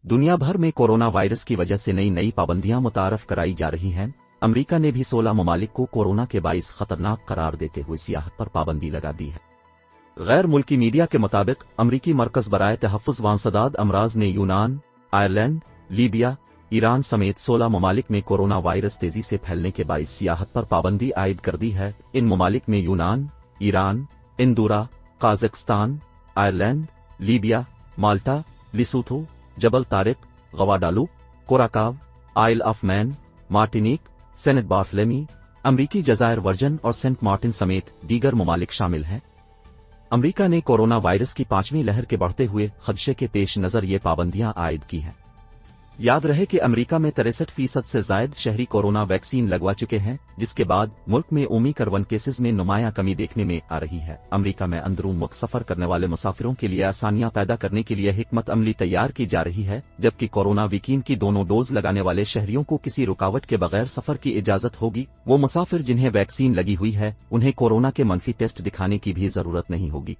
दुनिया भर में कोरोना वायरस की वजह से नई नई पाबंदियां मुतारफ कराई जा रही हैं। अमेरिका ने भी 16 ममालिक को कोरोना के बाइस खतरनाक करार देते हुए सियाहत पर पाबंदी लगा दी है। गैर मुल्की मीडिया के मुताबिक अमरीकी मरकज बराए तहफ़्फ़ुज़ वांसदाद अमराज ने यूनान, आयरलैंड, लीबिया, ईरान समेत 16 ममालिक में कोरोना वायरस तेजी से फैलने के बाइस सियाहत पर पाबंदी आयद कर दी है। इन ममालिक में यूनान, Iran, Andorra, Kazakhstan, Ireland, Libya, Malta, Lesotho, जबल तारिक, Guadeloupe, Curacao, Isle of Man, Martinique, Saint Barthelemy, अमरीकी जज़ायर वर्जन और सेंट मार्टिन समेत दीगर ममालिक शामिल हैं। अमरीका ने कोरोना वायरस की 5वीं लहर के बढ़ते हुए खदशे के पेश नज़र ये पाबंदियां आयद की हैं। याद रहे कि अमेरिका में 63% से ज्यादा शहरी कोरोना वैक्सीन लगवा चुके हैं, जिसके बाद मुल्क में ओमिक्रॉन केसेस में नुमायां कमी देखने में आ रही है। अमेरिका में अंदरून मुल्क सफर करने वाले मुसाफिरों के लिए आसानियां पैदा करने के लिए हिकमत अमली तैयार की जा रही है, जबकि कोरोना वैक्सीन की दोनों डोज लगाने वाले शहरियों को किसी रुकावट के बगैर सफर की इजाजत होगी। वो मुसाफिर जिन्हें वैक्सीन लगी हुई है, उन्हें कोरोना के मनफी टेस्ट दिखाने की भी जरूरत नहीं होगी।